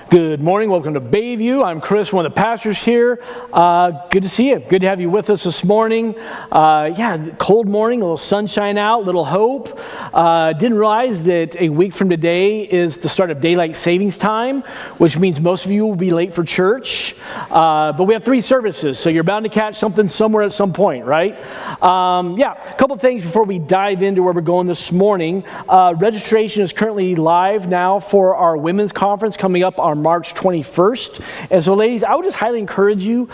Good morning. Welcome to Bayview. I'm Chris, one of the pastors here. Good to see you. Good to have you with us this morning. Cold morning, a little sunshine out, a little hope. Didn't realize that a week from today is the start of daylight savings time, which means most of you will be late for church. But we have 3 services, so you're bound to catch something somewhere at some point, right? A couple things before we dive into where we're going this morning. Registration is currently live now for our women's conference coming up on March 21st. And so, ladies, I would just highly encourage you,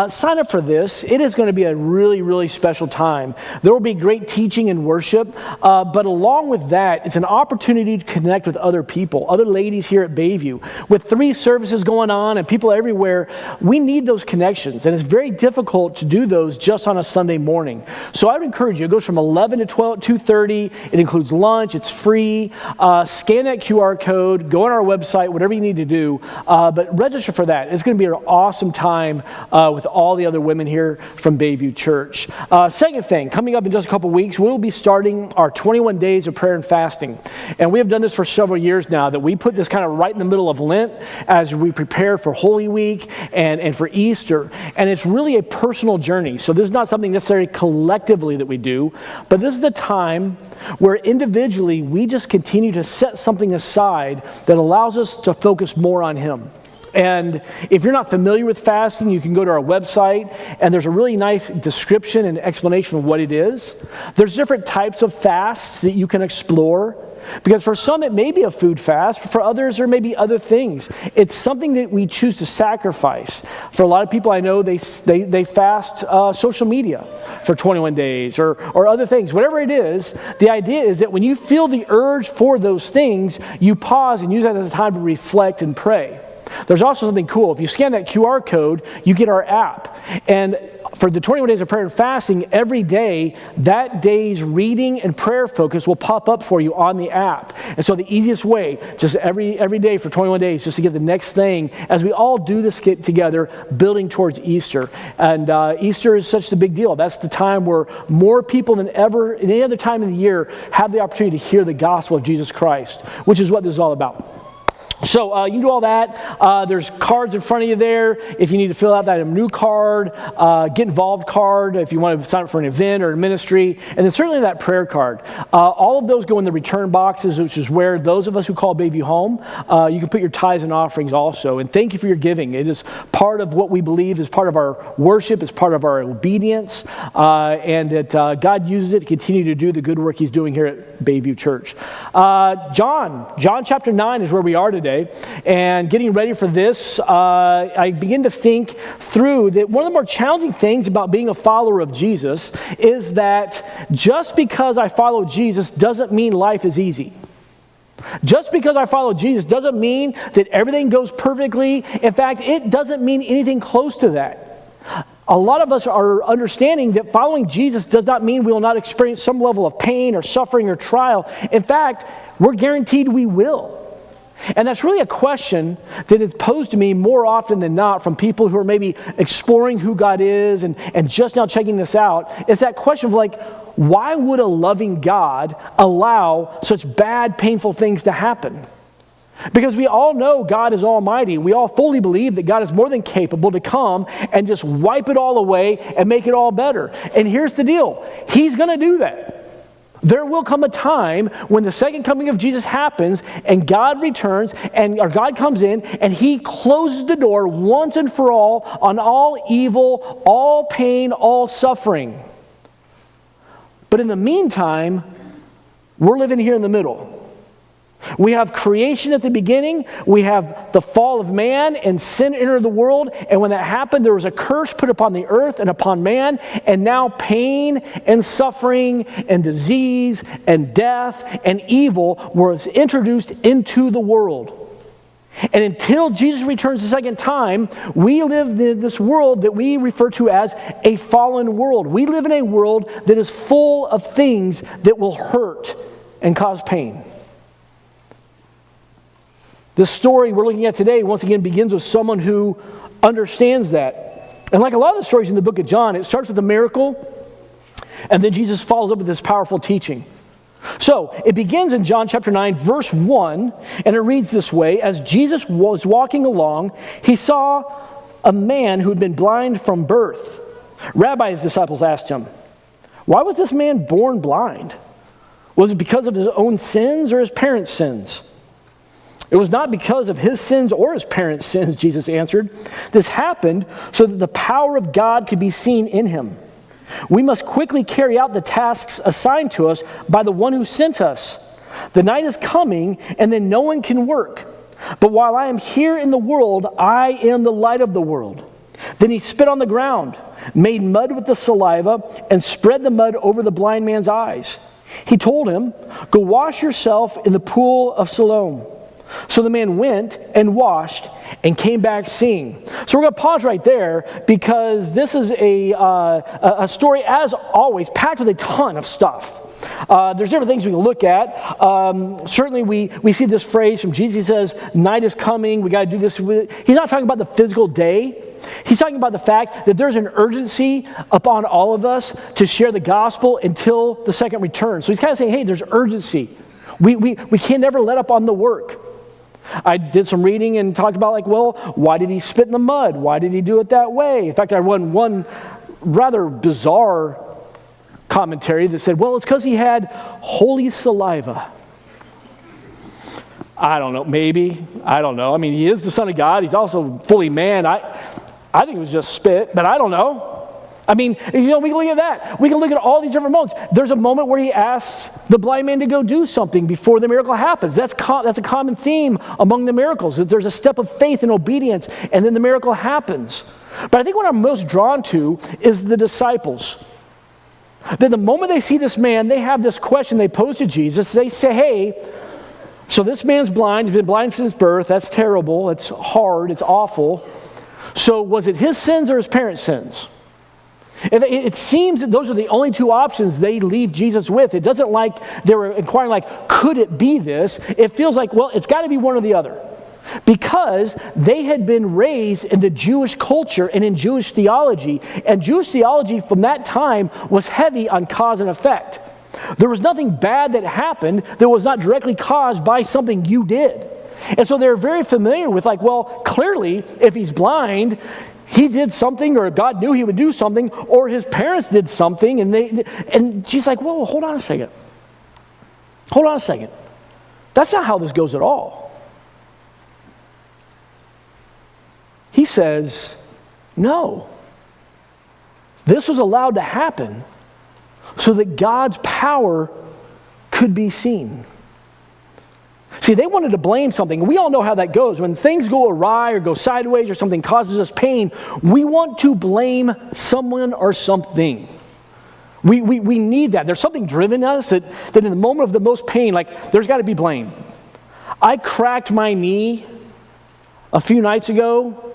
sign up for this. It is going to be a really, really special time. There will be great teaching and worship, but along with that, it's an opportunity to connect with other people, other ladies here at Bayview. With 3 services going on and people everywhere, we need those connections, and it's very difficult to do those just on a Sunday morning. So I would encourage you, it goes from 11 to 2:30. It includes lunch. It's free. Scan that QR code, go on our website, whatever you need to do. But register for that. It's going to be an awesome time with all the other women here from Bayview Church. Second thing, coming up in just a couple weeks, we'll be starting our 21 days of prayer and fasting. And we have done this for several years now, that we put this kind of right in the middle of Lent as we prepare for Holy Week and for Easter. And it's really a personal journey. So this is not something necessarily collectively that we do, but this is the time where individually we just continue to set something aside that allows us to focus more on Him. And if you're not familiar with fasting, you can go to our website, and there's a really nice description and explanation of what it is. There's different types of fasts that you can explore, because for some it may be a food fast, but for others there may be other things. It's something that we choose to sacrifice. For a lot of people I know, they fast social media for 21 days or other things. Whatever it is, the idea is that when you feel the urge for those things, you pause and use that as a time to reflect and pray. There's also something cool. If you scan that QR code, you get our app. And for the 21 days of prayer and fasting, every day, that day's reading and prayer focus will pop up for you on the app. And so the easiest way, just every day for 21 days, just to get the next thing, as we all do this get together, building towards Easter. And Easter is such a big deal. That's the time where more people than ever, in any other time of the year, have the opportunity to hear the gospel of Jesus Christ, which is what this is all about. So you can do all that. There's cards in front of you there if you need to fill out that new card, get involved card if you want to sign up for an event or a ministry, and then certainly that prayer card. All of those go in the return boxes, which is where those of us who call Bayview home, you can put your tithes and offerings also. And thank you for your giving. It is part of what we believe is part of our worship. It's part of our obedience, and that God uses it to continue to do the good work He's doing here at Bayview Church. John chapter 9 is where we are today. And getting ready for this, I begin to think through that one of the more challenging things about being a follower of Jesus is that just because I follow Jesus doesn't mean life is easy. Just because I follow Jesus doesn't mean that everything goes perfectly. In fact, it doesn't mean anything close to that. A lot of us are understanding that following Jesus does not mean we will not experience some level of pain or suffering or trial. In fact, we're guaranteed we will. And that's really a question that is posed to me more often than not from people who are maybe exploring who God is and just now checking this out. It's that question of like, why would a loving God allow such bad, painful things to happen? Because we all know God is almighty. We all fully believe that God is more than capable to come and just wipe it all away and make it all better. And here's the deal. He's going to do that. There will come a time when the second coming of Jesus happens and God returns or God comes in and He closes the door once and for all on all evil, all pain, all suffering. But in the meantime, we're living here in the middle. We have creation at the beginning, we have the fall of man and sin entered the world, and when that happened there was a curse put upon the earth and upon man, and now pain and suffering and disease and death and evil was introduced into the world. And until Jesus returns the second time, we live in this world that we refer to as a fallen world. We live in a world that is full of things that will hurt and cause pain. This story we're looking at today, once again, begins with someone who understands that. And like a lot of the stories in the book of John, it starts with a miracle, and then Jesus follows up with this powerful teaching. So it begins in John chapter 9, verse 1, and it reads this way: As Jesus was walking along, he saw a man who had been blind from birth. Rabbi, his disciples asked him, "Why was this man born blind? Was it because of his own sins or his parents' sins?" "It was not because of his sins or his parents' sins," Jesus answered. "This happened so that the power of God could be seen in him. We must quickly carry out the tasks assigned to us by the one who sent us. The night is coming, and then no one can work. But while I am here in the world, I am the light of the world." Then he spit on the ground, made mud with the saliva, and spread the mud over the blind man's eyes. He told him, "Go wash yourself in the pool of Siloam." So the man went and washed and came back seeing. So we're going to pause right there because this is a story, as always, packed with a ton of stuff. There's different things we can look at. Certainly we see this phrase from Jesus. He says, "Night is coming, we got to do this." He's not talking about the physical day. He's talking about the fact that there's an urgency upon all of us to share the gospel until the second return. So he's kind of saying, hey, there's urgency. We can never let up on the work. I did some reading and talked about, why did he spit in the mud? Why did he do it that way? In fact, I read one rather bizarre commentary that said, it's because he had holy saliva. I don't know, maybe. I don't know. I mean, he is the Son of God. He's also fully man. I think it was just spit, but I don't know. I mean, we can look at that. We can look at all these different moments. There's a moment where he asks the blind man to go do something before the miracle happens. That's a common theme among the miracles, that there's a step of faith and obedience, and then the miracle happens. But I think what I'm most drawn to is the disciples. Then the moment they see this man, they have this question they pose to Jesus. They say, hey, so this man's blind. He's been blind since birth. That's terrible. It's hard. It's awful. So was it his sins or his parents' sins? It seems that those are the only two options they leave Jesus with. It doesn't like they were inquiring, could it be this? It feels like, it's got to be one or the other. Because they had been raised in the Jewish culture and in Jewish theology. And Jewish theology from that time was heavy on cause and effect. There was nothing bad that happened that was not directly caused by something you did. And so they're very familiar with clearly if he's blind, he did something, or God knew he would do something, or his parents did something, and she's like, whoa, hold on a second. Hold on a second. That's not how this goes at all. He says, no. This was allowed to happen so that God's power could be seen. See, they wanted to blame something. We all know how that goes. When things go awry or go sideways or something causes us pain, we want to blame someone or something. We need that. There's something driven us that in the moment of the most pain, there's got to be blame. I cracked my knee a few nights ago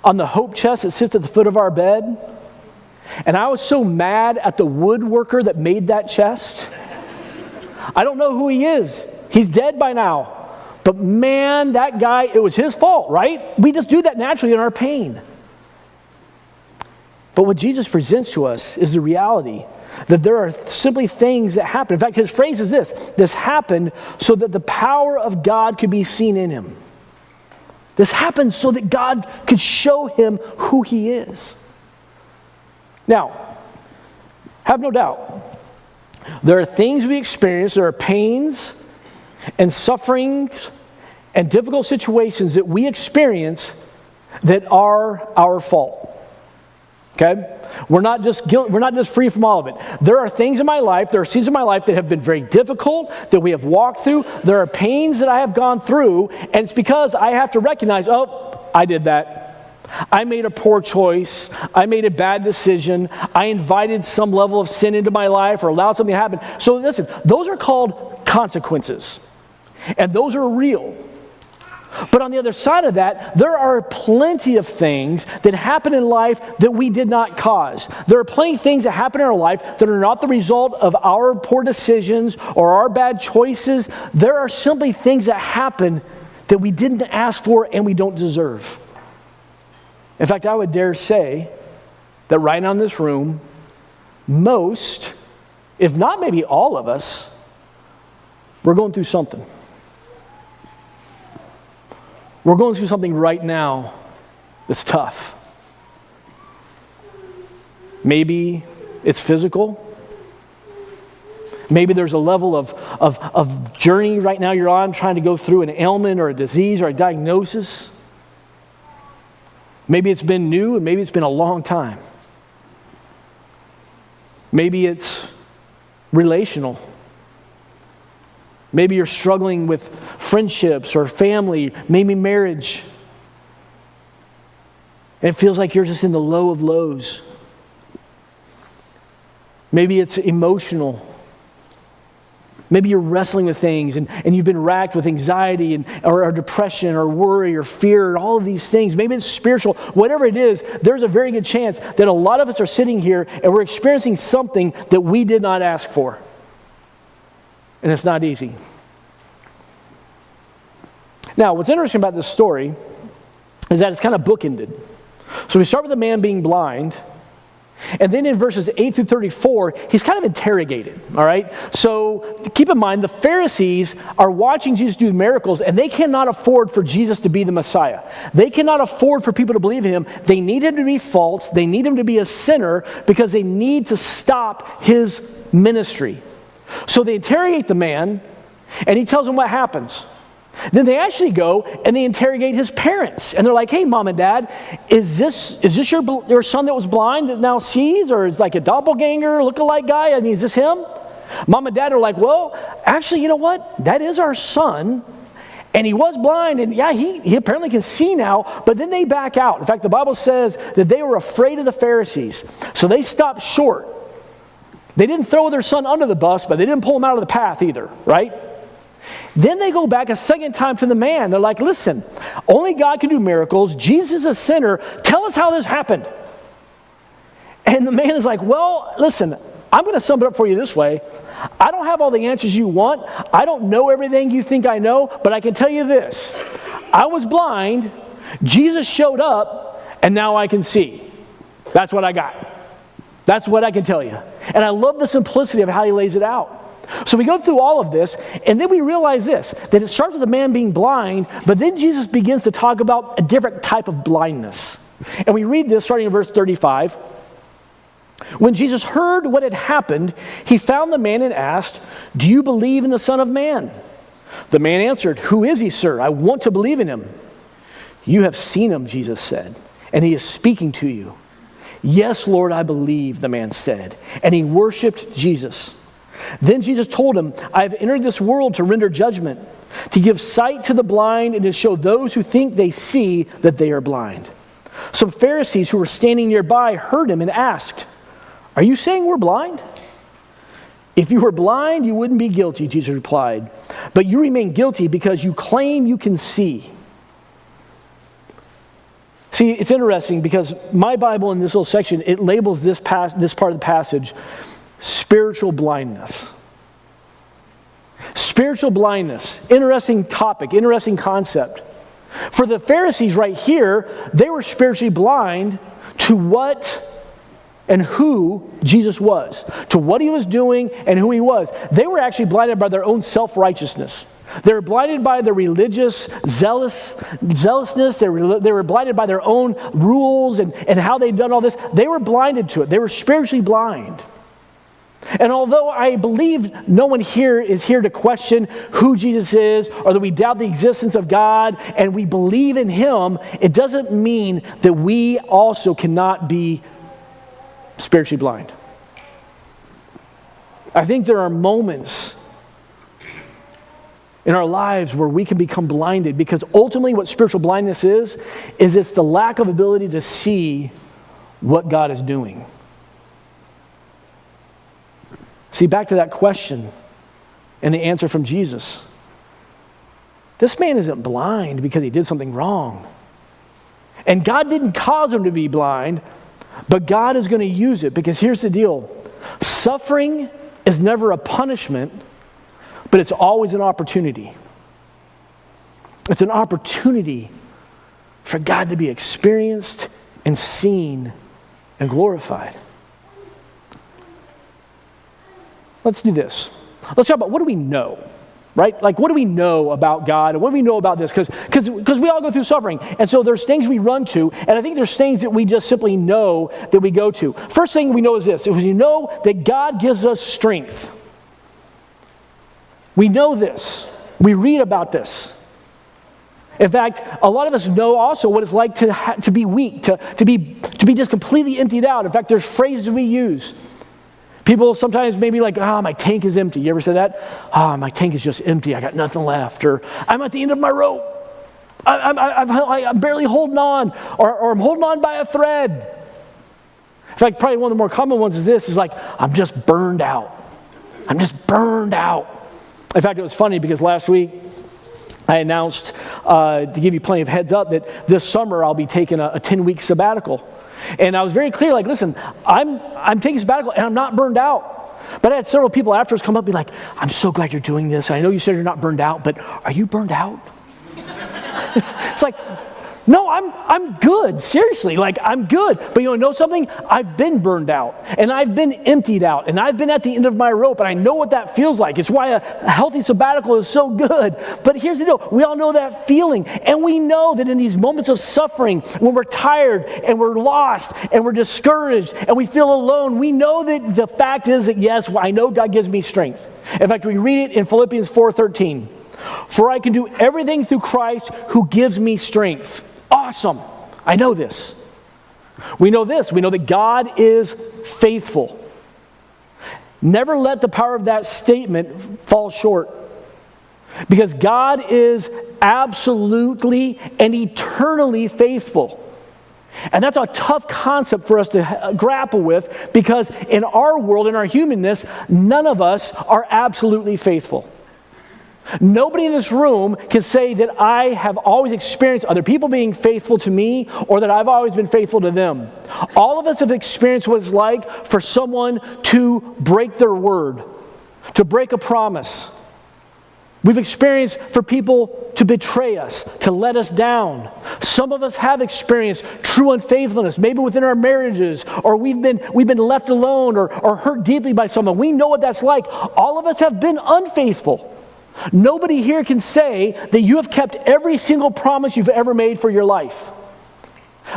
on the hope chest that sits at the foot of our bed. And I was so mad at the woodworker that made that chest. I don't know who he is. He's dead by now. But man, that guy, it was his fault, right? We just do that naturally in our pain. But what Jesus presents to us is the reality that there are simply things that happen. In fact, his phrase is this happened so that the power of God could be seen in him. This happened so that God could show him who he is. Now, have no doubt, there are things we experience, there are pains and sufferings and difficult situations that we experience that are our fault. Okay? We're not just free from all of it. There are things in my life, there are seasons of my life that have been very difficult, that we have walked through. There are pains that I have gone through, and it's because I have to recognize, I did that. I made a poor choice. I made a bad decision. I invited some level of sin into my life or allowed something to happen. So listen, those are called consequences. And those are real. But on the other side of that, there are plenty of things that happen in life that we did not cause. There are plenty of things that happen in our life that are not the result of our poor decisions or our bad choices. There are simply things that happen that we didn't ask for and we don't deserve. In fact, I would dare say that right now in this room, most, if not maybe all of us, We're going through something. We're going through something right now that's tough. Maybe it's physical. Maybe there's a level of journey right now you're on, trying to go through an ailment or a disease or a diagnosis. Maybe it's been new and maybe it's been a long time. Maybe it's relational. Maybe you're struggling with friendships or family, maybe marriage. And it feels like you're just in the low of lows. Maybe it's emotional. Maybe you're wrestling with things and you've been racked with anxiety or depression or worry or fear, all of these things. Maybe it's spiritual. Whatever it is, there's a very good chance that a lot of us are sitting here and we're experiencing something that we did not ask for. And it's not easy. Now, what's interesting about this story is that it's kind of bookended. So we start with the man being blind. And then in verses 8 through 34, he's kind of interrogated, all right? So keep in mind, the Pharisees are watching Jesus do miracles, and they cannot afford for Jesus to be the Messiah. They cannot afford for people to believe in him. They need him to be false. They need him to be a sinner because they need to stop his ministry. So they interrogate the man, and he tells them what happens. Then they actually go and they interrogate his parents. And they're like, hey, mom and dad, is this your son that was blind that now sees? Or is like a doppelganger, lookalike guy? I mean, is this him? Mom and dad are like, well, actually, you know what? That is our son. And he was blind. And yeah, he apparently can see now. But then they back out. In fact, the Bible says that they were afraid of the Pharisees. So they stopped short. They didn't throw their son under the bus, but they didn't pull him out of the path either, right? Then they go back a second time to the man. They're like, listen, only God can do miracles. Jesus is a sinner. Tell us how this happened. And the man is like, well, listen, I'm going to sum it up for you this way. I don't have all the answers you want. I don't know everything you think I know, but I can tell you this. I was blind. Jesus showed up, and now I can see. That's what I got. That's what I can tell you. And I love the simplicity of how he lays it out. So we go through all of this, and then we realize this, that it starts with a man being blind, but then Jesus begins to talk about a different type of blindness. And we read this starting in verse 35. When Jesus heard what had happened, he found the man and asked, do you believe in the Son of Man? The man answered, who is he, sir? I want to believe in him. You have seen him, Jesus said, and he is speaking to you. Yes, Lord, I believe, the man said, and he worshiped Jesus. Then Jesus told him, I have entered this world to render judgment, to give sight to the blind, and to show those who think they see that they are blind. Some Pharisees who were standing nearby heard him and asked, are you saying we're blind? If you were blind, you wouldn't be guilty, Jesus replied. But you remain guilty because you claim you can see. See, it's interesting because my Bible in this little section, it labels this part of the passage spiritual blindness. Spiritual blindness. Interesting topic, interesting concept. For the Pharisees right here, they were spiritually blind to what and who Jesus was, to what he was doing and who he was. They were actually blinded by their own self-righteousness. They were blinded by the religious zealousness. They were blinded by their own rules and how they'd done all this. They were blinded to it. They were spiritually blind. And although I believe no one here is here to question who Jesus is or that we doubt the existence of God and we believe in him, it doesn't mean that we also cannot be spiritually blind. I think there are moments in our lives where we can become blinded because ultimately what spiritual blindness is it's the lack of ability to see what God is doing. See, back to that question and the answer from Jesus. This man isn't blind because he did something wrong. And God didn't cause him to be blind, but God is going to use it because here's the deal. Suffering is never a punishment, but it's always an opportunity. It's an opportunity for God to be experienced and seen and glorified. Let's do this. Let's talk about what do we know? right? Like, what do we know about God? What do we know about this? Because we all go through suffering. And so there's things we run to, and I think there's things that we just simply know that we go to. First thing we know is this. If we know that God gives us strength. We know this. We read about this. In fact, a lot of us know also what it's like to be weak, to be just completely emptied out. In fact, there's phrases we use. People sometimes maybe like, my tank is empty. You ever say that? My tank is just empty. I got nothing left. Or I'm at the end of my rope. I'm barely holding on. Or I'm holding on by a thread. In fact, probably one of the more common ones is this, is like, I'm just burned out. I'm just burned out. In fact, it was funny because last week I announced, to give you plenty of heads up, that this summer I'll be taking a 10-week sabbatical. And I was very clear, like, listen, I'm taking a sabbatical and I'm not burned out. But I had several people afterwards come up and be like, I'm so glad you're doing this. I know you said you're not burned out, but are you burned out? It's like, no, I'm good. Seriously, like, I'm good. But you want to know something? I've been burned out, and I've been emptied out, and I've been at the end of my rope, and I know what that feels like. It's why a healthy sabbatical is so good. But here's the deal. We all know that feeling, and we know that in these moments of suffering, when we're tired, and we're lost, and we're discouraged, and we feel alone, we know that the fact is that, yes, I know God gives me strength. In fact, we read it in Philippians 4:13. For I can do everything through Christ who gives me strength. Awesome. I know this. We know this. We know that God is faithful. Never let the power of that statement fall short. Because God is absolutely and eternally faithful. And that's a tough concept for us to grapple with, because in our world, in our humanness, none of us are absolutely faithful. Nobody in this room can say that I have always experienced other people being faithful to me, or that I've always been faithful to them. All of us have experienced what it's like for someone to break their word, to break a promise. We've experienced for people to betray us, to let us down. Some of us have experienced true unfaithfulness, maybe within our marriages, or we've been left alone or hurt deeply by someone. We know what that's like. All of us have been unfaithful. Nobody here can say that you have kept every single promise you've ever made for your life.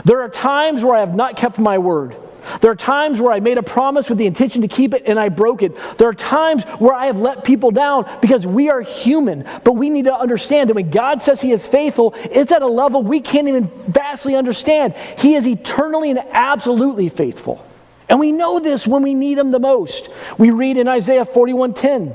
There are times where I have not kept my word. There are times where I made a promise with the intention to keep it and I broke it. There are times where I have let people down, because we are human. But we need to understand that when God says He is faithful, it's at a level we can't even vastly understand. He is eternally and absolutely faithful. And we know this when we need Him the most. We read in Isaiah 41:10.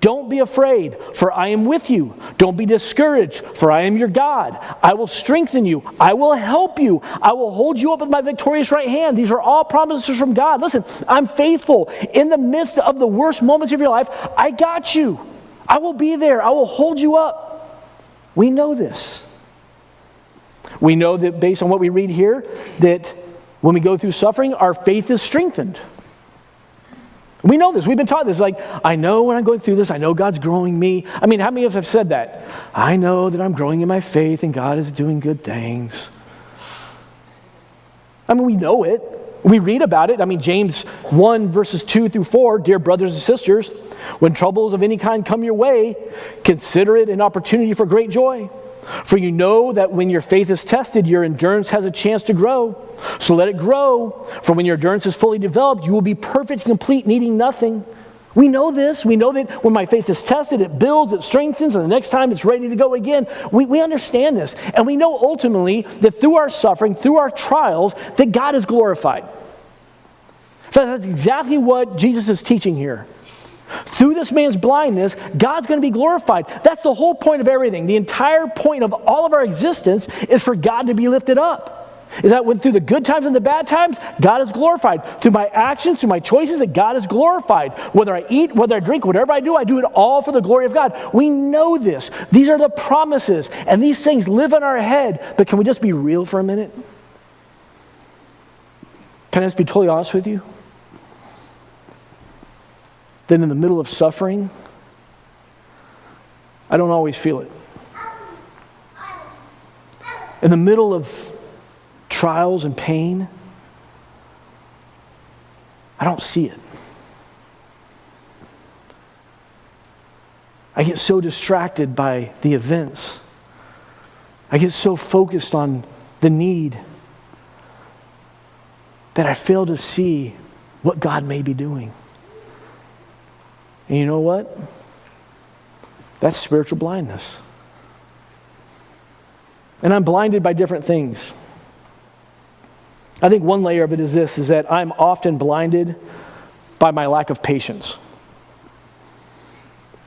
Don't be afraid, for I am with you. Don't be discouraged, for I am your God. I will strengthen you. I will help you. I will hold you up with my victorious right hand. These are all promises from God. Listen, I'm faithful. In the midst of the worst moments of your life, I got you. I will be there. I will hold you up. We know this. We know that based on what we read here, that when we go through suffering, our faith is strengthened. We know this. We've been taught this. Like, I know when I'm going through this, I know God's growing me. I mean, how many of us have said that? I know that I'm growing in my faith and God is doing good things. I mean, we know it. We read about it. I mean, James 1 verses 2 through 4, dear brothers and sisters, when troubles of any kind come your way, consider it an opportunity for great joy. For you know that when your faith is tested, your endurance has a chance to grow. So let it grow. For when your endurance is fully developed, you will be perfect and complete, needing nothing. We know this. We know that when my faith is tested, it builds, it strengthens, and the next time it's ready to go again. We understand this. And we know ultimately that through our suffering, through our trials, that God is glorified. So that's exactly what Jesus is teaching here. Through this man's blindness, God's going to be glorified. That's the whole point of everything. The entire point of all of our existence is for God to be lifted up. Is that when through the good times and the bad times, God is glorified. Through my actions, through my choices, that God is glorified. Whether I eat, whether I drink, whatever I do it all for the glory of God. We know this. These are the promises, and these things live in our head. But can we just be real for a minute? Can I just be totally honest with you? Then in the middle of suffering, I don't always feel it. In the middle of trials and pain, I don't see it. I get so distracted by the events. I get so focused on the need that I fail to see what God may be doing. And you know what? That's spiritual blindness. And I'm blinded by different things. I think one layer of it is this, is that I'm often blinded by my lack of patience.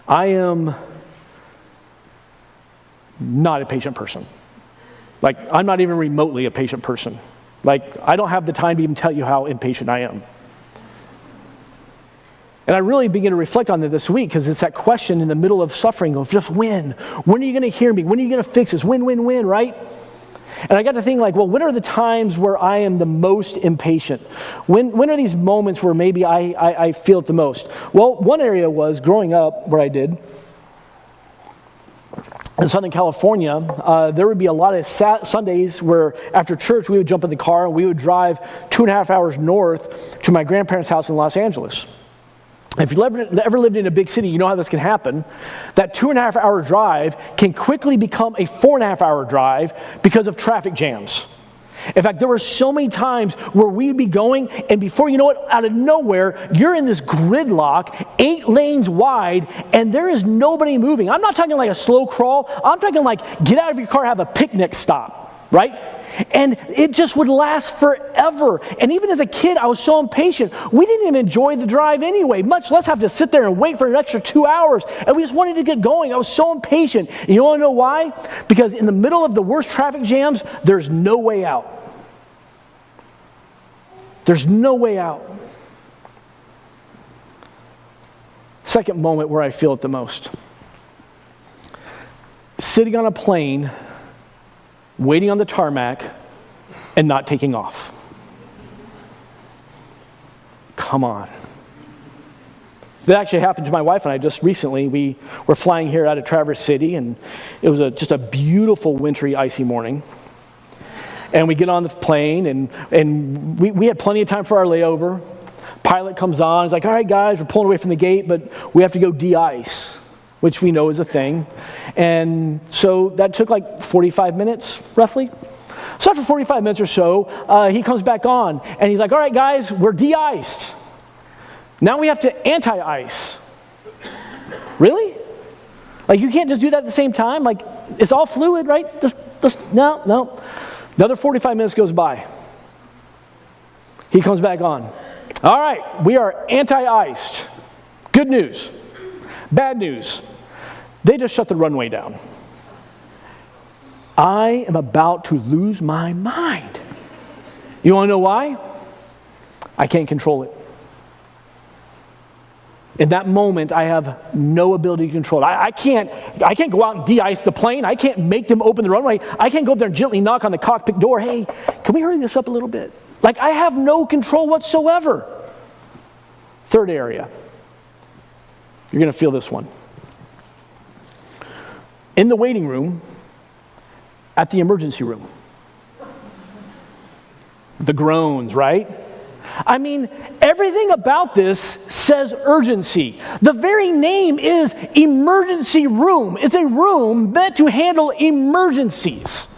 I am not a patient person. Like, I'm not even remotely a patient person. Like, I don't have the time to even tell you how impatient I am. And I really begin to reflect on that this week because it's that question in the middle of suffering of just when? When are you going to hear me? When are you going to fix this? When, right? And I got to think like, well, when are the times where I am the most impatient? When are these moments where maybe I feel it the most? Well, one area was growing up where I did. In Southern California, there would be a lot of Sundays where after church we would jump in the car and we would drive 2.5 hours north to my grandparents' house in Los Angeles. If you've ever lived in a big city, you know how this can happen. That 2.5 hour drive can quickly become a 4.5 hour drive because of traffic jams. In fact, there were so many times where we'd be going, and before you know it, out of nowhere, you're in this gridlock, 8 lanes wide, and there is nobody moving. I'm not talking like a slow crawl. I'm talking like get out of your car, have a picnic stop, right? And it just would last forever. And even as a kid, I was so impatient. We didn't even enjoy the drive anyway, much less have to sit there and wait for an extra 2 hours. And we just wanted to get going. I was so impatient. And you want to know why? Because in the middle of the worst traffic jams, there's no way out. There's no way out. Second moment where I feel it the most. Sitting on a plane, waiting on the tarmac, and not taking off. Come on. That actually happened to my wife and I just recently. We were flying here out of Traverse City, and it was just a beautiful, wintry, icy morning. And we get on the plane, and we had plenty of time for our layover. Pilot comes on, he's like, all right, guys, we're pulling away from the gate, but we have to go de-ice, which we know is a thing. And so that took like 45 minutes, roughly. So after 45 minutes or so, he comes back on, and he's like, all right, guys, we're de-iced. Now we have to anti-ice. Really? Like, you can't just do that at the same time? Like, it's all fluid, right? No. Another 45 minutes goes by. He comes back on. All right, we are anti-iced. Good news. Bad news. They just shut the runway down. I am about to lose my mind. You want to know why? I can't control it. In that moment, I have no ability to control it. I can't go out and de-ice the plane. I can't make them open the runway. I can't go up there and gently knock on the cockpit door. Hey, can we hurry this up a little bit? Like, I have no control whatsoever. Third area. You're going to feel this one. In the waiting room, at the emergency room. The groans, right? I mean, everything about this says urgency. The very name is emergency room. It's a room meant to handle emergencies.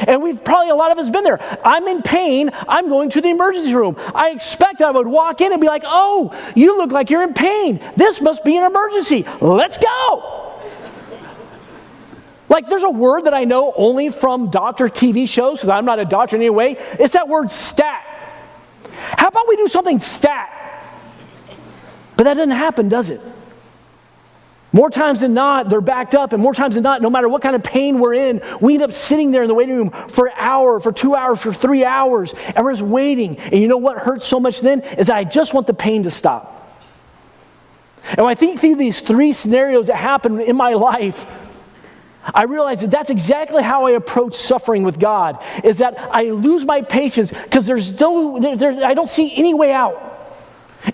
And a lot of us been there. I'm in pain. I'm going to the emergency room. I expect I would walk in and be like, oh, you look like you're in pain. This must be an emergency. Let's go. Like, there's a word that I know only from doctor TV shows, because I'm not a doctor in any way. It's that word stat. How about we do something stat? But that doesn't happen, does it? More times than not, they're backed up, and more times than not, no matter what kind of pain we're in, we end up sitting there in the waiting room for an hour, for 2 hours, for 3 hours, and we're just waiting. And you know what hurts so much then? Is that I just want the pain to stop. And when I think through these 3 scenarios that happen in my life, I realize that that's exactly how I approach suffering with God, is that I lose my patience because I don't see any way out.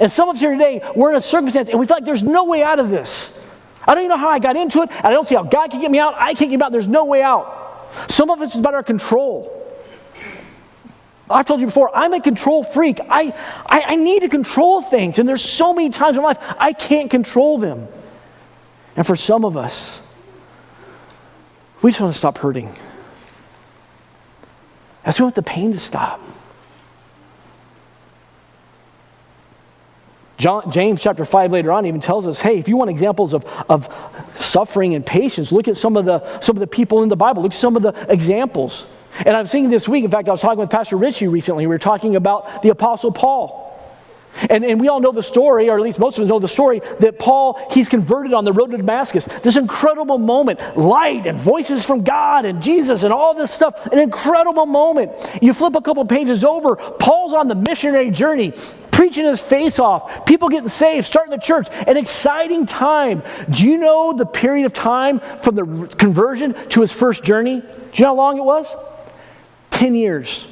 And some of us here today, we're in a circumstance and we feel like there's no way out of this. I don't even know how I got into it. I don't see how God can get me out. I can't get me out. There's no way out. Some of us is about our control. I've told you before, I'm a control freak. I need to control things. And there's so many times in my life I can't control them. And for some of us, we just want to stop hurting. As we want the pain to stop. James chapter 5 later on even tells us, hey, if you want examples of suffering and patience, look at some of the people in the Bible. Look at some of the examples. And I'm seeing this week, in fact, I was talking with Pastor Richie recently. We were talking about the Apostle Paul. And we all know the story, or at least most of us know the story, that Paul, he's converted on the road to Damascus. This incredible moment, light and voices from God and Jesus and all this stuff, an incredible moment. You flip a couple pages over, Paul's on the missionary journey, preaching his face off, people getting saved, starting the church, an exciting time. Do you know the period of time from the conversion to his first journey? Do you know how long it was? 10 years.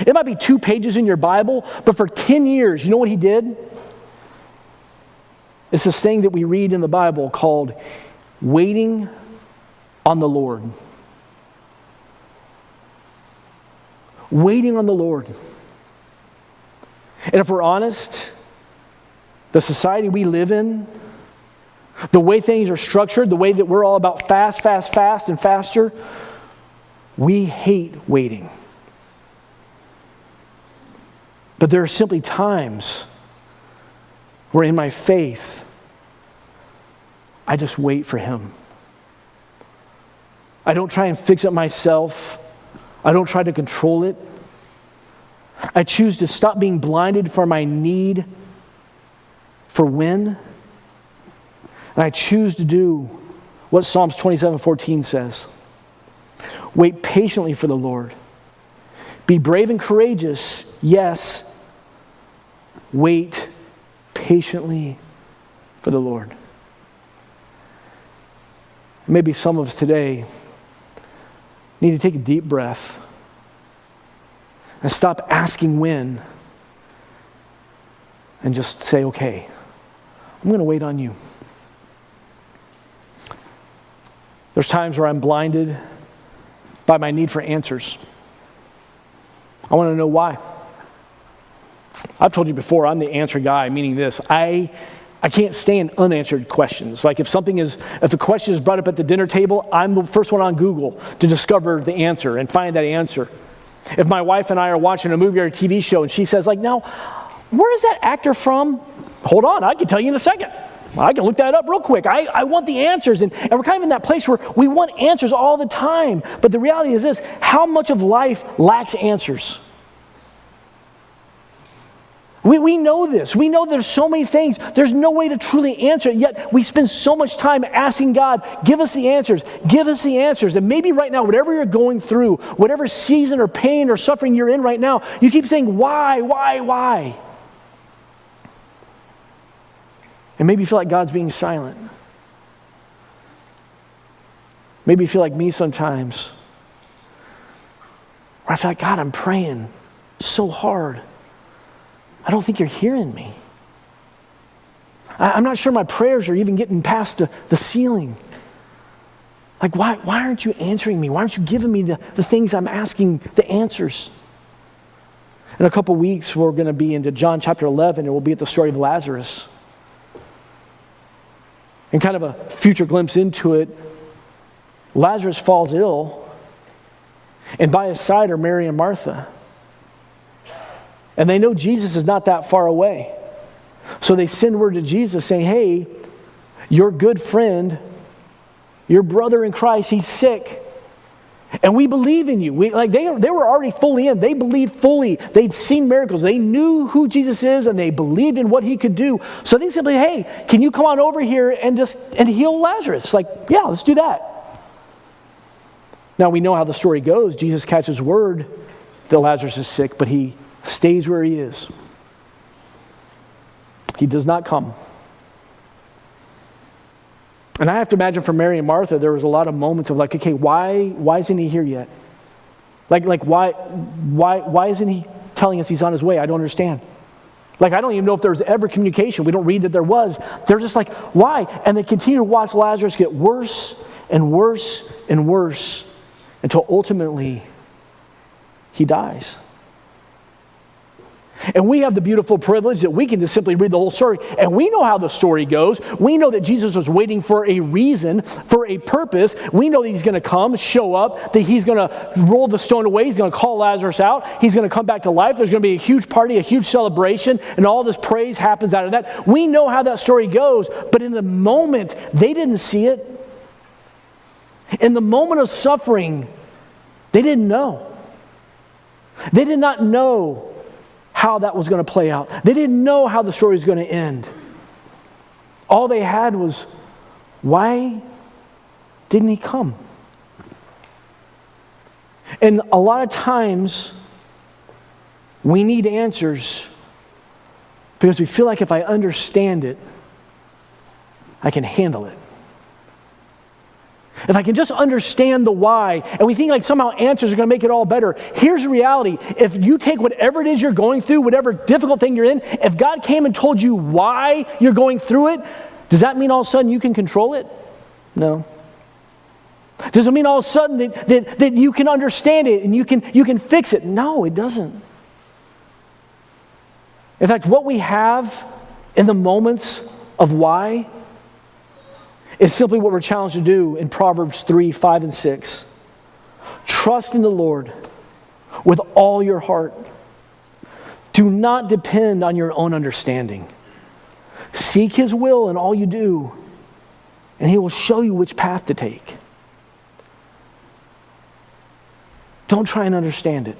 It might be 2 pages in your Bible, but for 10 years, you know what he did? It's this thing that we read in the Bible called waiting on the Lord. Waiting on the Lord. And if we're honest, the society we live in, the way things are structured, the way that we're all about fast, fast, fast, and faster, we hate waiting. But there are simply times where in my faith, I just wait for Him. I don't try and fix it myself. I don't try to control it. I choose to stop being blinded for my need for when. And I choose to do what Psalms 27:14 says. Wait patiently for the Lord. Be brave and courageous, yes. Wait patiently for the Lord. Maybe some of us today need to take a deep breath and stop asking when and just say, okay, I'm going to wait on you. There's times where I'm blinded by my need for answers. I want to know why. I've told you before, I'm the answer guy, meaning this. I can't stand unanswered questions. Like if a question is brought up at the dinner table, I'm the first one on Google to discover the answer and find that answer. If my wife and I are watching a movie or a TV show and she says like, now, where is that actor from? Hold on, I can tell you in a second. I can look that up real quick. I want the answers. And we're kind of in that place where we want answers all the time. But the reality is this, how much of life lacks answers? We know this. We know there's so many things. There's no way to truly answer it. Yet we spend so much time asking God, give us the answers. Give us the answers. And maybe right now, whatever you're going through, whatever season or pain or suffering you're in right now, you keep saying, why? And maybe you feel like God's being silent. Maybe you feel like me sometimes, where I feel like, God, I'm praying so hard. I don't think you're hearing me. I'm not sure my prayers are even getting past the ceiling. Like, why aren't you answering me? Why aren't you giving me the things I'm asking, the answers? In a couple weeks, we're going to be into John chapter 11, and we'll be at the story of Lazarus. And kind of a future glimpse into it, Lazarus falls ill, and by his side are Mary and Martha. And they know Jesus is not that far away. So they send word to Jesus saying, hey, your good friend, your brother in Christ, he's sick. And we believe in you. They were already fully in. They believed fully. They'd seen miracles. They knew who Jesus is and they believed in what he could do. So they simply, hey, can you come on over here and heal Lazarus? Like, yeah, let's do that. Now we know how the story goes. Jesus catches word that Lazarus is sick, but he stays where he is. He does not come. And I have to imagine for Mary and Martha, there was a lot of moments of like, okay, why isn't he here yet? Like why isn't he telling us he's on his way? I don't understand. Like, I don't even know if there was ever communication. We don't read that there was. They're just like, why? And they continue to watch Lazarus get worse and worse and worse until ultimately he dies. And we have the beautiful privilege that we can just simply read the whole story, and we know how the story goes. We know that Jesus was waiting for a reason, for a purpose. We know that he's going to come, show up, that he's going to roll the stone away, he's going to call Lazarus out, he's going to come back to life, there's going to be a huge party, a huge celebration, and all this praise happens out of that. We know how that story goes, but in the moment, they didn't see it. In the moment of suffering, they didn't know. They did not know how that was going to play out. They didn't know how the story was going to end. All they had was, why didn't he come? And a lot of times, we need answers because we feel like if I understand it, I can handle it. If I can just understand the why, and we think like somehow answers are going to make it all better. Here's the reality. If you take whatever it is you're going through, whatever difficult thing you're in, if God came and told you why you're going through it, does that mean all of a sudden you can control it? No. Does it mean all of a sudden that you can understand it and you can fix it? No, it doesn't. In fact, what we have in the moments of why is simply what we're challenged to do in Proverbs 3, 5, and 6. Trust in the Lord with all your heart. Do not depend on your own understanding. Seek his will in all you do, and he will show you which path to take. Don't try and understand it.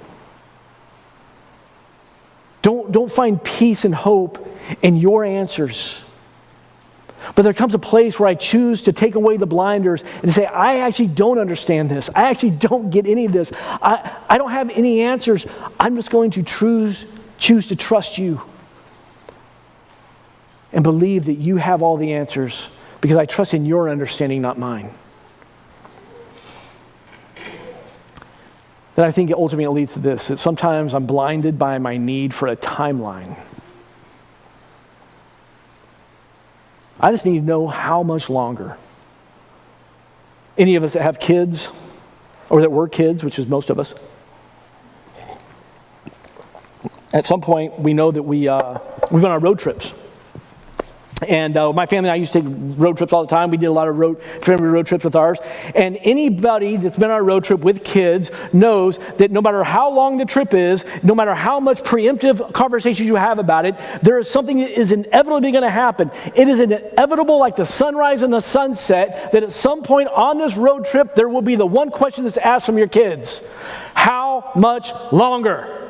Don't find peace and hope in your answers. But there comes a place where I choose to take away the blinders and to say, I actually don't understand this. I actually don't get any of this. I don't have any answers. I'm just going to choose to trust you and believe that you have all the answers because I trust in your understanding, not mine. Then I think it ultimately leads to this, that sometimes I'm blinded by my need for a timeline. I just need to know how much longer. Any of us that have kids, or that were kids, which is most of us, at some point we know that we've been on road trips. And my family and I used to take road trips all the time. We did a lot of family road trips with ours. And anybody that's been on a road trip with kids knows that no matter how long the trip is, no matter how much preemptive conversations you have about it, there is something that is inevitably going to happen. It is inevitable, like the sunrise and the sunset, that at some point on this road trip, there will be the one question that's asked from your kids. How much longer?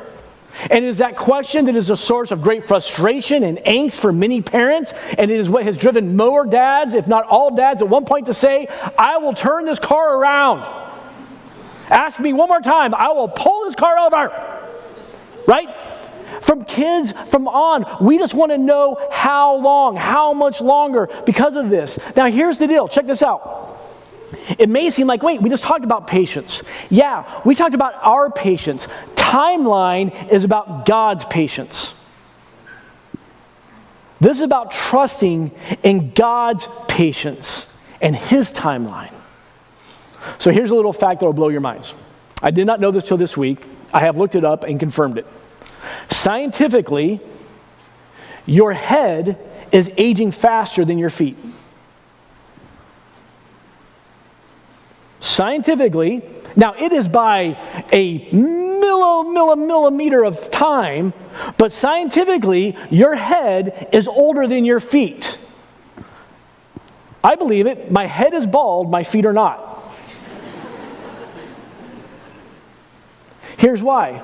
And it is that question that is a source of great frustration and angst for many parents, and it is what has driven more dads, if not all dads, at one point to say, I will turn this car around. Ask me one more time, I will pull this car over. Right? From kids, from on, we just want to know how long, how much longer because of this. Now here's the deal, check this out. It may seem like, wait, we just talked about patience. Yeah, we talked about our patience. Timeline is about God's patience. This is about trusting in God's patience and his timeline. So here's a little fact that will blow your minds. I did not know this till this week. I have looked it up and confirmed it. Scientifically, your head is aging faster than your feet. Scientifically, now it is by a millimeter of time, but scientifically, your head is older than your feet. I believe it. My head is bald, my feet are not. Here's why.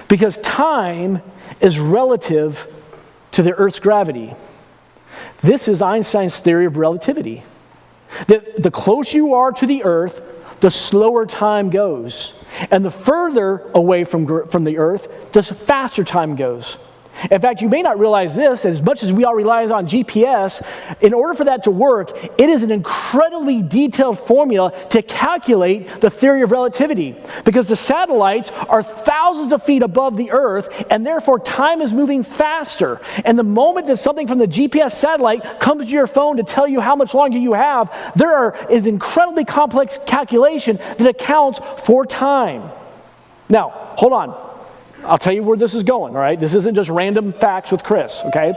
Because time is relative to the Earth's gravity. This is Einstein's theory of relativity. That the closer you are to the Earth, the slower time goes. And the further away from the Earth, the faster time goes. In fact, you may not realize this, as much as we all rely on GPS, in order for that to work, it is an incredibly detailed formula to calculate the theory of relativity. Because the satellites are thousands of feet above the Earth, and therefore time is moving faster. And the moment that something from the GPS satellite comes to your phone to tell you how much longer you have, is incredibly complex calculation that accounts for time. Now, hold on. I'll tell you where this is going, all right? This isn't just random facts with Chris, okay?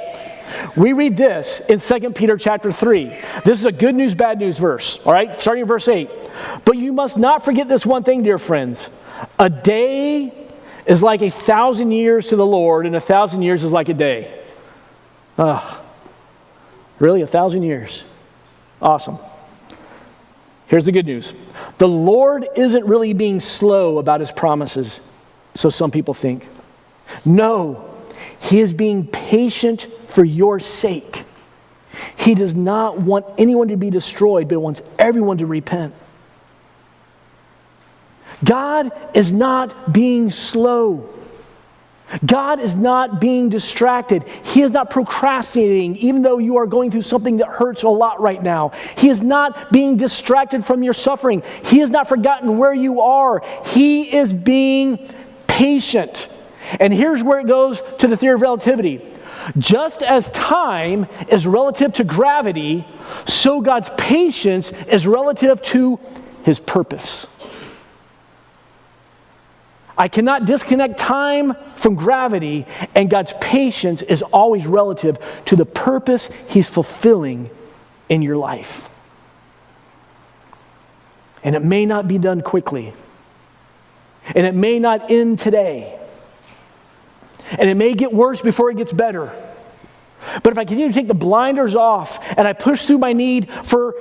We read this in 2 Peter chapter 3. This is a good news, bad news verse, all right? Starting in verse 8. But you must not forget this one thing, dear friends. A day is like 1,000 years to the Lord, and 1,000 years is like a day. Really? 1,000 years? Awesome. Here's the good news. The Lord isn't really being slow about his promises, so some people think. No, he is being patient for your sake. He does not want anyone to be destroyed, but wants everyone to repent. God is not being slow. God is not being distracted. He is not procrastinating, even though you are going through something that hurts a lot right now. He is not being distracted from your suffering. He has not forgotten where you are. He is being patient. And here's where it goes to the theory of relativity. Just as time is relative to gravity, so God's patience is relative to his purpose. I cannot disconnect time from gravity, and God's patience is always relative to the purpose he's fulfilling in your life. And it may not be done quickly, and it may not end today, and it may get worse before it gets better. But if I continue to take the blinders off and I push through my need for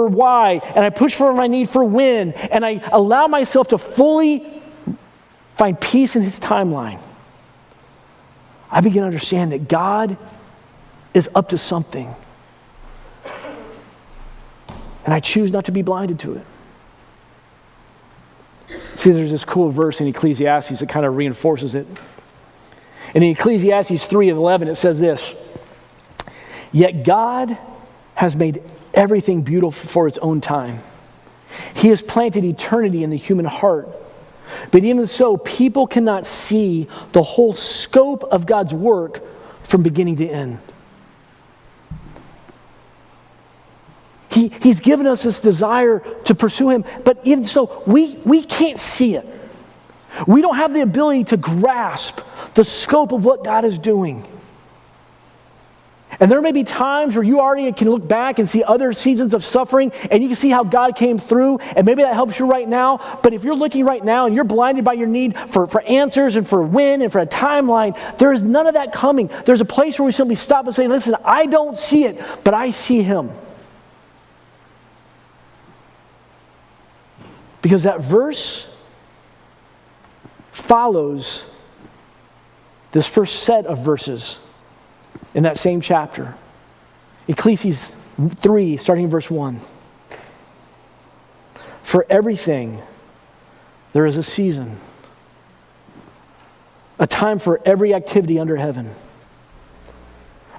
why, and I push for my need for when, and I allow myself to fully find peace in his timeline, I begin to understand that God is up to something. And I choose not to be blinded to it. See, there's this cool verse in Ecclesiastes that kind of reinforces it. In Ecclesiastes 3:11, it says this: Yet God has made everything beautiful for its own time. He has planted eternity in the human heart. But even so, people cannot see the whole scope of God's work from beginning to end. He's given us this desire to pursue him, but even so, we can't see it. We don't have the ability to grasp the scope of what God is doing. And there may be times where you already can look back and see other seasons of suffering, and you can see how God came through, and maybe that helps you right now. But if you're looking right now and you're blinded by your need for answers and for when and for a timeline, there is none of that coming. There's a place where we simply stop and say, listen, I don't see it, but I see him. Because that verse follows this first set of verses in that same chapter. Ecclesiastes 3, starting in verse 1. For everything, there is a season, a time for every activity under heaven,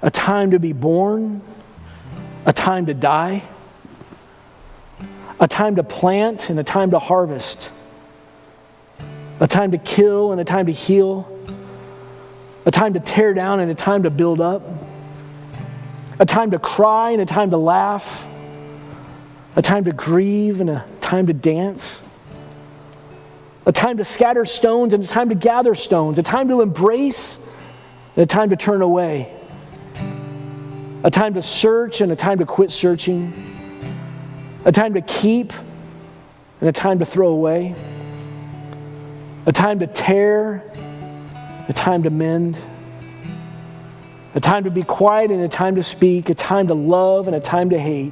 a time to be born, a time to die, a time to plant and a time to harvest, a time to kill and a time to heal, a time to tear down and a time to build up, a time to cry and a time to laugh, a time to grieve and a time to dance, a time to scatter stones and a time to gather stones, a time to embrace and a time to turn away, a time to search and a time to quit searching, a time to keep and a time to throw away, a time to tear, a time to mend, a time to be quiet and a time to speak, a time to love and a time to hate,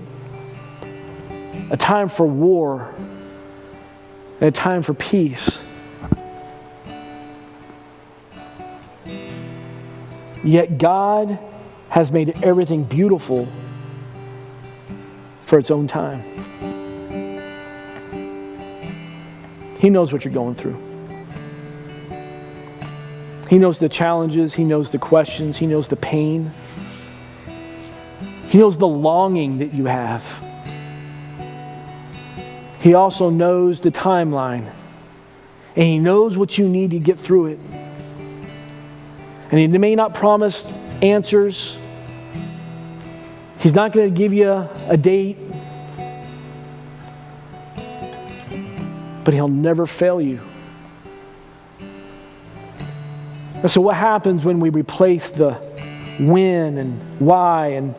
a time for war and a time for peace. Yet God has made everything beautiful for its own time. He knows what you're going through. He knows the challenges. He knows the questions. He knows the pain. He knows the longing that you have. He also knows the timeline. And he knows what you need to get through it. And he may not promise answers. He's not going to give you a date. But he'll never fail you. And so what happens when we replace the when and why and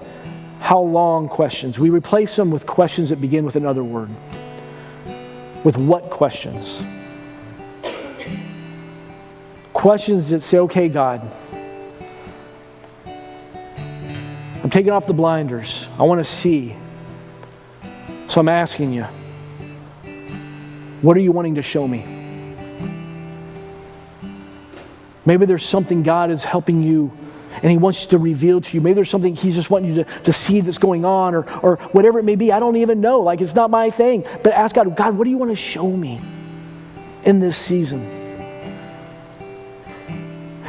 how long questions? We replace them with questions that begin with another word. With what questions? Questions that say, okay, God, I'm taking off the blinders. I want to see. So I'm asking you, what are you wanting to show me? Maybe there's something God is helping you and He wants to reveal to you. Maybe there's something He's just wanting you to see that's going on or whatever it may be. I don't even know. Like, it's not my thing. But ask God, God, what do you want to show me in this season?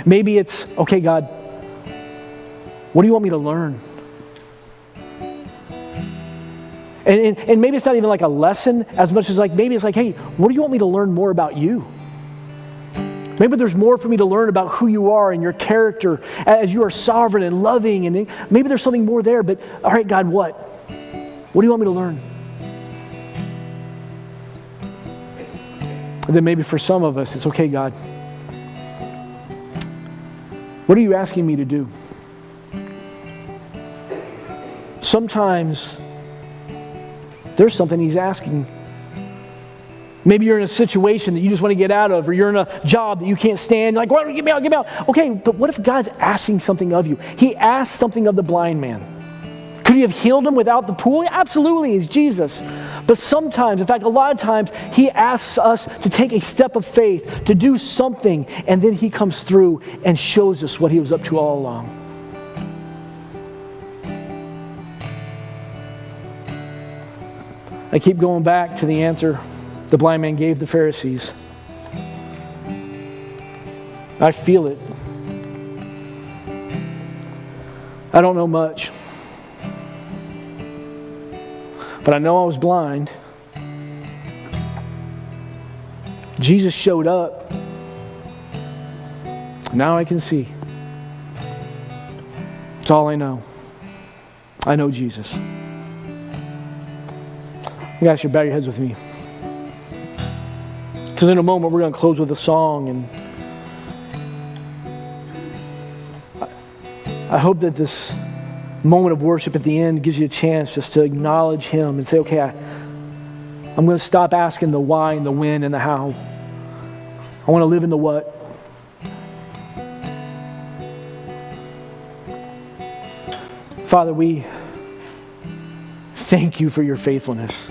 Maybe it's, okay, God, what do you want me to learn? And maybe it's not even like a lesson as much as like, maybe it's like, hey, what do you want me to learn more about you? Maybe there's more for me to learn about who you are and your character as you are sovereign and loving. And maybe there's something more there, but all right, God, what? What do you want me to learn? And then maybe for some of us, it's okay, God. What are you asking me to do? Sometimes there's something He's asking. Maybe you're in a situation that you just want to get out of, or you're in a job that you can't stand. You're like, well, get me out, get me out. Okay, but what if God's asking something of you? He asked something of the blind man. Could He have healed him without the pool? Absolutely, He's Jesus. But sometimes, in fact, a lot of times, He asks us to take a step of faith, to do something, and then He comes through and shows us what He was up to all along. I keep going back to the answer the blind man gave the Pharisees. I feel it. I don't know much. But I know I was blind. Jesus showed up. Now I can see. It's all I know. I know Jesus. You guys should bow your heads with me. Because in a moment we're going to close with a song, and I hope that this moment of worship at the end gives you a chance just to acknowledge Him and say, okay, I'm going to stop asking the why and the when and the how. I want to live in the what. Father, we thank You for Your faithfulness.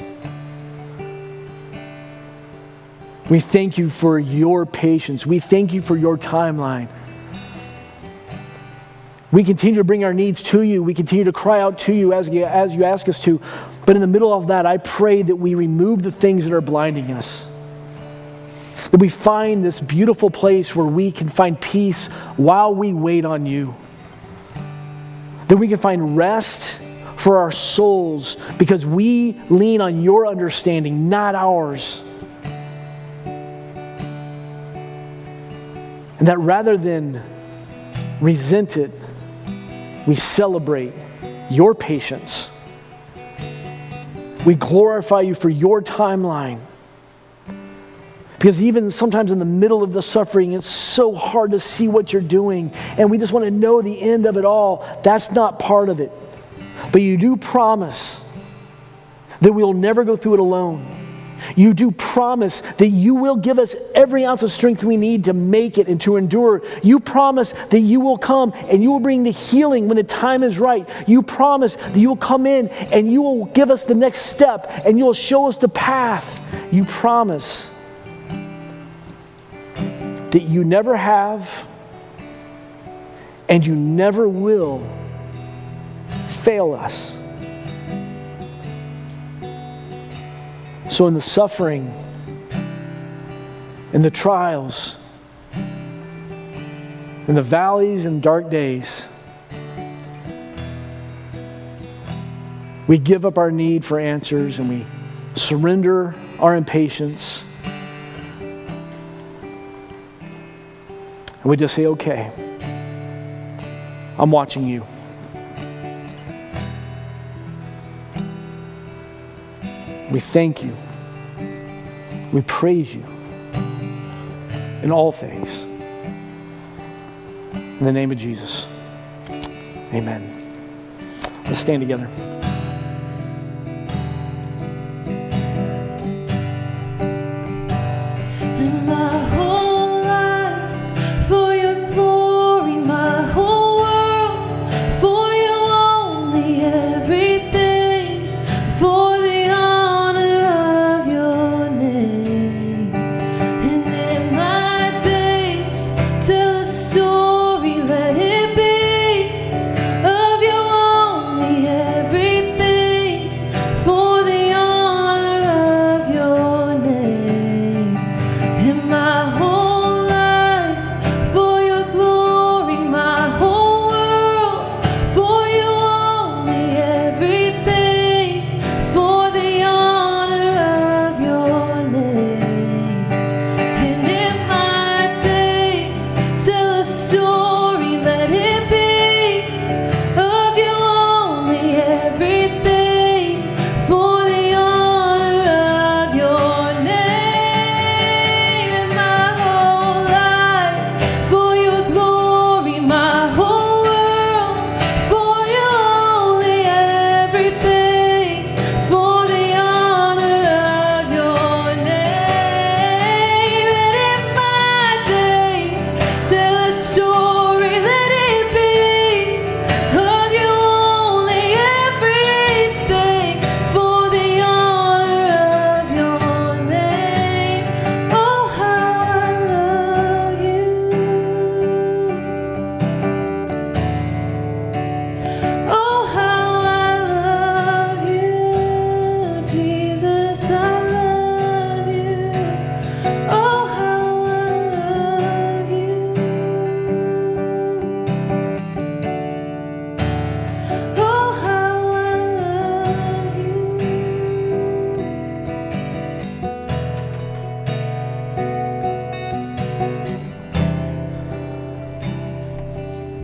We thank You for Your patience. We thank You for Your timeline. We continue to bring our needs to You. We continue to cry out to You as You ask us to. But in the middle of that, I pray that we remove the things that are blinding us. That we find this beautiful place where we can find peace while we wait on You. That we can find rest for our souls because we lean on Your understanding, not ours. And that rather than resent it, we celebrate Your patience. We glorify You for Your timeline. Because even sometimes in the middle of the suffering, it's so hard to see what You're doing. And we just want to know the end of it all. That's not part of it. But You do promise that we'll never go through it alone. You do promise that You will give us every ounce of strength we need to make it and to endure. You promise that You will come and You will bring the healing when the time is right. You promise that You will come in and You will give us the next step and You will show us the path. You promise that You never have and You never will fail us. So in the suffering, in the trials, in the valleys and dark days, we give up our need for answers and we surrender our impatience. And we just say, okay, I'm watching You. We thank You. We praise You in all things. In the name of Jesus. Amen. Let's stand together.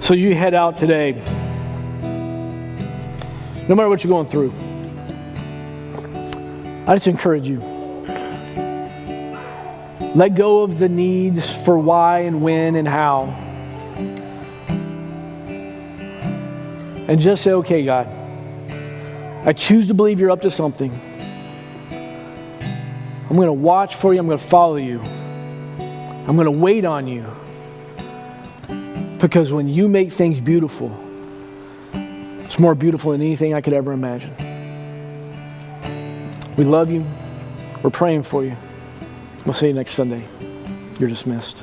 So you head out today, no matter what you're going through, I just encourage you. Let go of the needs for why and when and how. And just say, okay, God, I choose to believe you're up to something. I'm going to watch for you. I'm going to follow you. I'm going to wait on you. Because when you make things beautiful, it's more beautiful than anything I could ever imagine. We love you. We're praying for you. We'll see you next Sunday. You're dismissed.